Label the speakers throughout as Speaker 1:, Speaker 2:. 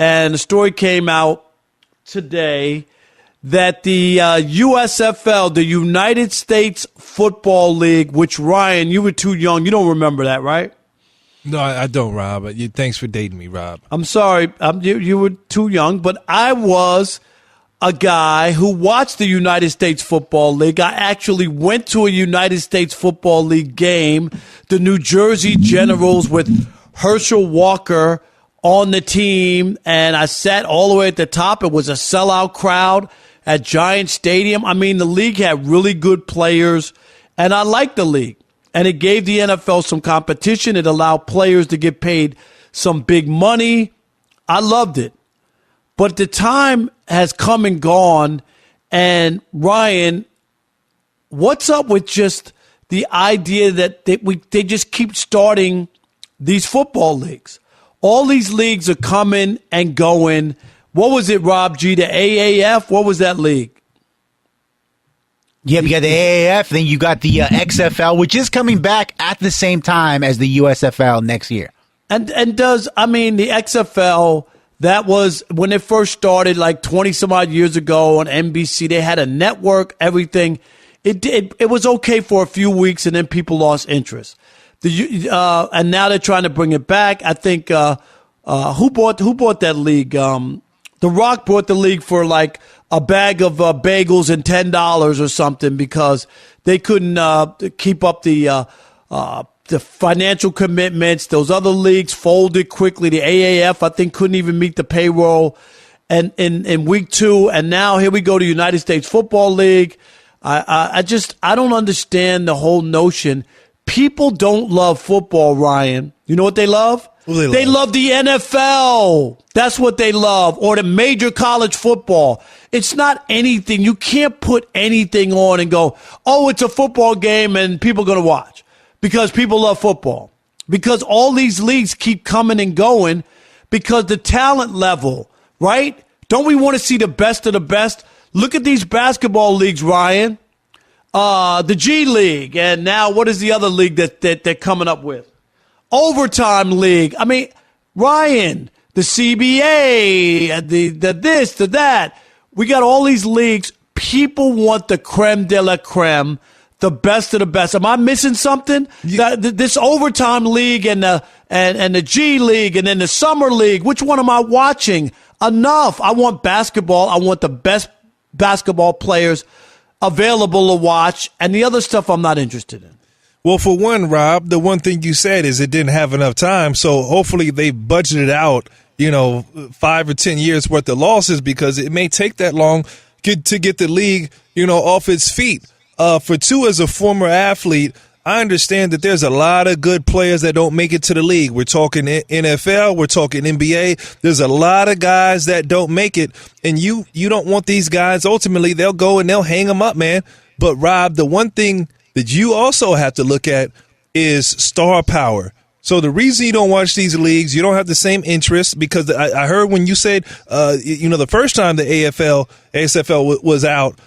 Speaker 1: and the story came out today that the USFL, the United States Football League, which, Ryan, you were too young. You don't remember that, right?
Speaker 2: No, I don't, Rob. Thanks for dating me, Rob.
Speaker 1: I'm sorry. You were too young, but I was a guy who watched the United States Football League. I actually went to a United States Football League game, the New Jersey Generals with Herschel Walker on the team, and I sat all the way at the top. It was a sellout crowd at Giant Stadium. I mean, the league had really good players, and I liked the league. And it gave the NFL some competition. It allowed players to get paid some big money. I loved it. But the time has come and gone. And, Ryan, what's up with just the idea that they just keep starting these football leagues? All these leagues are coming and going. What was it, Rob G, the AAF? What was that league?
Speaker 3: Yeah, you got the AAF, then you got the XFL, which is coming back at the same time as the USFL next year.
Speaker 1: And the XFL, that was when it first started like 20-some-odd years ago on NBC. They had a network, everything. It was okay for a few weeks, and then people lost interest. And now they're trying to bring it back. I think who bought that league? The Rock bought the league for like a bag of bagels and $10 or something because they couldn't keep up the financial commitments. Those other leagues folded quickly. The AAF, I think, couldn't even meet the payroll and in week 2. And now here we go to United States Football League. I don't understand the whole notion. People don't love football, Ryan. You know what they love? They love the NFL. That's what they love. Or the major college football. It's not anything. You can't put anything on and go, oh, it's a football game and people are going to watch. Because people love football. Because all these leagues keep coming and going. Because the talent level, right? Don't we want to see the best of the best? Look at these basketball leagues, Ryan. The G League. And now what is the other league that they're coming up with? Overtime League. I mean, Ryan, the CBA, the this, the that. We got all these leagues. People want the creme de la creme, the best of the best. Am I missing something? This Overtime League and the G League and then the Summer League. Which one am I watching? Enough. I want basketball. I want the best basketball players available to watch. And the other stuff I'm not interested in.
Speaker 2: Well, for one, Rob, the one thing you said is it didn't have enough time. So hopefully they budgeted out, 5 or 10 years worth of losses because it may take that long to get the league, off its feet. For two, as a former athlete, I understand that there's a lot of good players that don't make it to the league. We're talking NFL, we're talking NBA. There's a lot of guys that don't make it, and you don't want these guys. Ultimately, they'll go and they'll hang them up, man. But, Rob, the one ththing that you also have to look at is star power. So the reason you don't watch these leagues, you don't have the same interest because I heard when you said, the first time the ASFL was out,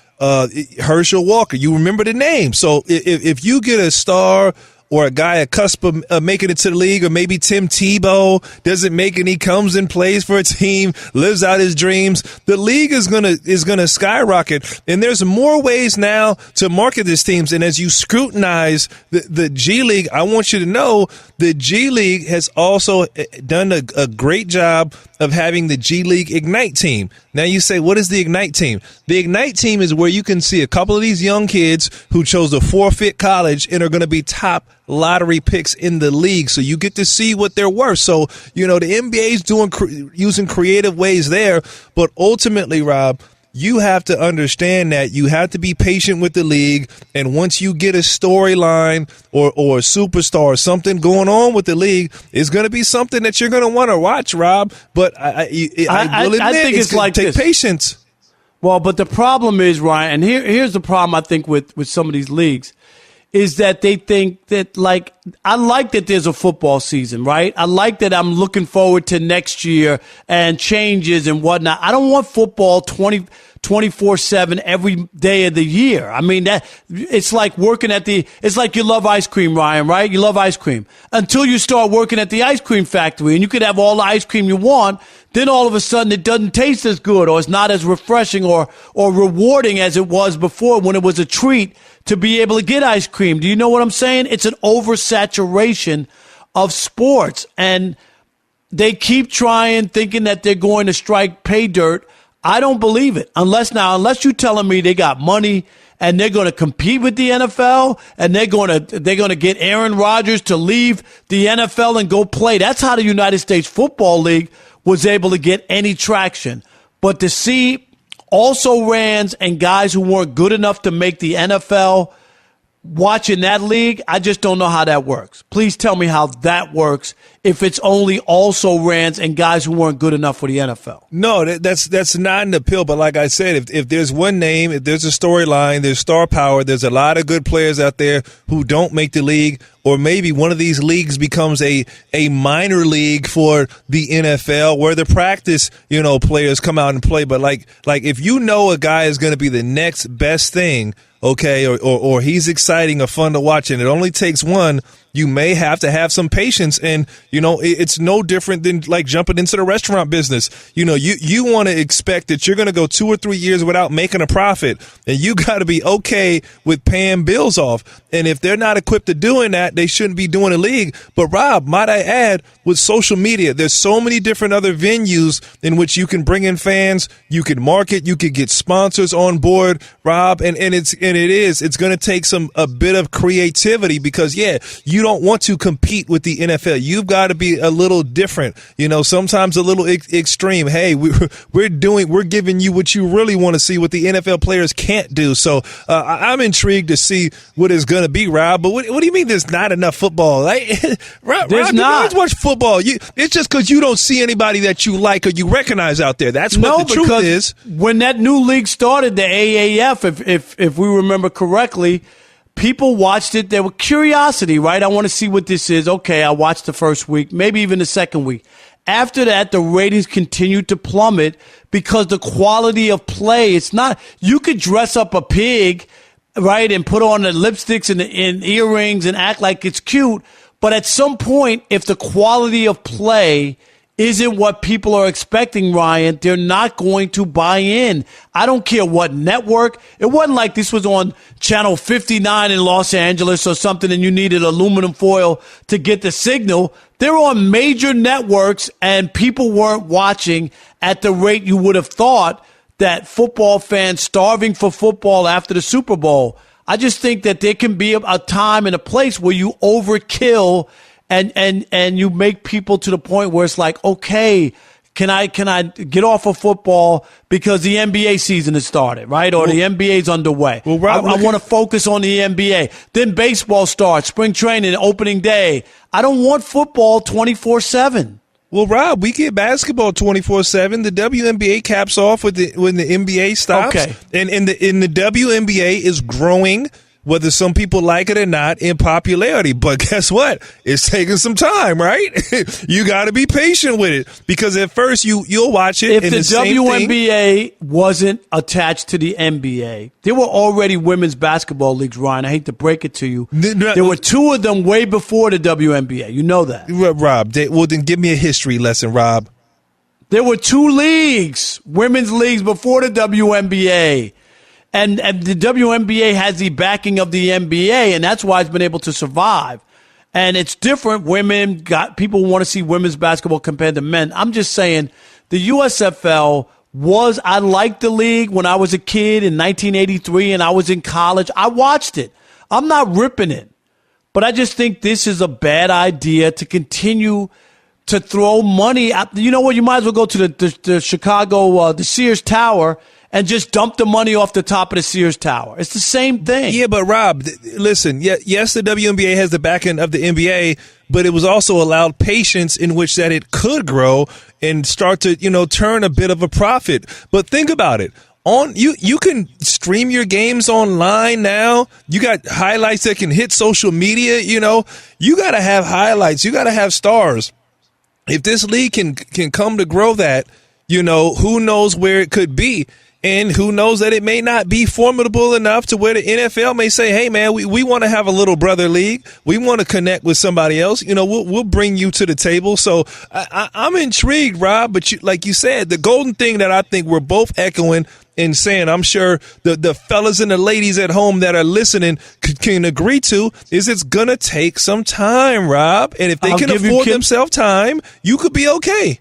Speaker 2: Herschel Walker, you remember the name. So if you get a star or a guy at cusp of making it to the league, or maybe Tim Tebow doesn't make it and he comes and plays for a team, lives out his dreams, the league is gonna skyrocket. And there's more ways now to market these teams. And as you scrutinize the G League, I want you to know the G League has also done a great job of having the G League Ignite team. Now you say, what is the Ignite team? The Ignite team is where you can see a couple of these young kids who chose to forfeit college and are going to be top lottery picks in the league. So you get to see what they're worth. So, the NBA is using creative ways there. But ultimately, Rob, you have to understand that you have to be patient with the league. And once you get a storyline or a superstar or something going on with the league, it's going to be something that you're going to want to watch, Rob. But I will admit,
Speaker 1: I think it's like
Speaker 2: take patience.
Speaker 1: Well, but the problem is, Ryan, and here's the problem I think with some of these leagues, is that they think that like I like that there's a football season, right? I like that I'm looking forward to next year and changes and whatnot. I don't want football 24/7 every day of the year. I mean, that it's like working it's like you love ice cream, Ryan, right? You love ice cream until you start working at the ice cream factory, and you could have all the ice cream you want. Then all of a sudden it doesn't taste as good, or it's not as refreshing or rewarding as it was before when it was a treat to be able to get ice cream. Do you know what I'm saying? It's an oversaturation of sports, and they keep trying, thinking that they're going to strike pay dirt. I don't believe it. Unless you're telling me they got money and they're going to compete with the NFL and they're going to get Aaron Rodgers to leave the NFL and go play. That's how the United States Football League was able to get any traction. But to see also-rans and guys who weren't good enough to make the NFL watching that league, I just don't know how that works. Please tell me how that works if it's only also-rans and guys who weren't good enough for the NFL.
Speaker 2: No, that's not an appeal. But like I said, if there's one name, if there's a storyline, there's star power, there's a lot of good players out there who don't make the league, or maybe one of these leagues becomes a minor league for the NFL where the practice, players come out and play. But like if you know a guy is going to be the next best thing, okay, or he's exciting or fun to watch, and it only takes one, you may have to have some patience. And, it's no different than like jumping into the restaurant business. You want to expect that you're going to go 2 or 3 years without making a profit, and you got to be okay with paying bills off. And if they're not equipped to doing that, they shouldn't be doing a league. But Rob, might I add, with social media, there's so many different other venues in which you can bring in fans, you can market, you could get sponsors on board, Rob, and it's going to take a bit of creativity because, you don't want to compete with the NFL. You've got to be a little different, sometimes a little extreme. Hey, we're giving you what you really want to see, what the NFL players can't do. So I'm intrigued to see what it's going to be, Rob. But what do you mean there's not enough football? Like, Rob,
Speaker 1: there's
Speaker 2: you
Speaker 1: not.
Speaker 2: guys watch football. It's just because you don't see anybody that you like or you recognize out there. That's what the truth is.
Speaker 1: When that new league started, the AAF, if we remember correctly, people watched it. There was curiosity, right? I want to see what this is. Okay, I watched the first week, maybe even the second week. After that, the ratings continued to plummet because the quality of play, it's not, you could dress up a pig, right, and put on the lipsticks and earrings and act like it's cute. But at some point, if the quality of play isn't what people are expecting, Ryan, they're not going to buy in. I don't care what network. It wasn't like this was on Channel 59 in Los Angeles or something and you needed aluminum foil to get the signal. They're on major networks and people weren't watching at the rate you would have thought that football fans starving for football after the Super Bowl. I just think that there can be a time and a place where you overkill and you make people to the point where it's like, okay, can I get off of football because the NBA season has started, right? Or the NBA's underway. Well, Rob, I want to focus on the NBA. Then baseball starts, spring training, opening day. I don't want football 24/7.
Speaker 2: Well, Rob, we get basketball 24/7. The WNBA caps off when the NBA stops.
Speaker 1: Okay.
Speaker 2: And the WNBA is growing, whether some people like it or not, in popularity. But guess what? It's taking some time, right? You got to be patient with it because at first you'll watch it.
Speaker 1: If the WNBA wasn't attached to the NBA, there were already women's basketball leagues, Ryan. I hate to break it to you. There were two of them way before the WNBA. You know that.
Speaker 2: Rob, well, then give me a history lesson, Rob.
Speaker 1: There were two leagues, women's leagues before the WNBA. And the WNBA has the backing of the NBA, and that's why it's been able to survive. And it's different. People want to see women's basketball compared to men. I'm just saying the USFL I liked the league when I was a kid in 1983 and I was in college. I watched it. I'm not ripping it. But I just think this is a bad idea to continue to throw money at. You know what? You might as well go to the Chicago, the Sears Tower and just dump the money off the top of the Sears Tower. It's the same thing.
Speaker 2: Yeah, but Rob, listen, yes, the WNBA has the backing of the NBA, but it was also allowed patience in which that it could grow and start to, turn a bit of a profit. But think about it. You can stream your games online now. You got highlights that can hit social media. You got to have highlights. You got to have stars. If this league can come to grow that, who knows where it could be. And who knows that it may not be formidable enough to where the NFL may say, hey, man, we want to have a little brother league. We want to connect with somebody else. We'll bring you to the table. So I'm intrigued, Rob. But like you said, the golden thing that I think we're both echoing and saying, I'm sure the fellas and the ladies at home that are listening can agree to, is it's going to take some time, Rob. And if they can afford themselves time, you could be okay.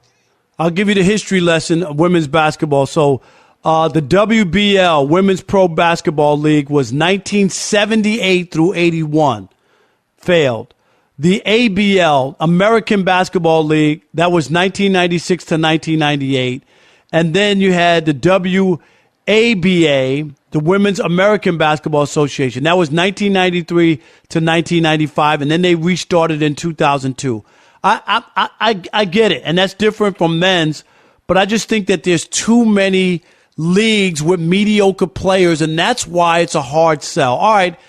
Speaker 1: I'll give you the history lesson of women's basketball. So, the WBL, Women's Pro Basketball League, was 1978 through 81. Failed. The ABL, American Basketball League, that was 1996 to 1998. And then you had the WABA, the Women's American Basketball Association. That was 1993 to 1995. And then they restarted in 2002. I get it. And that's different from men's. But I just think that there's too many leagues with mediocre players, and that's why it's a hard sell. All right,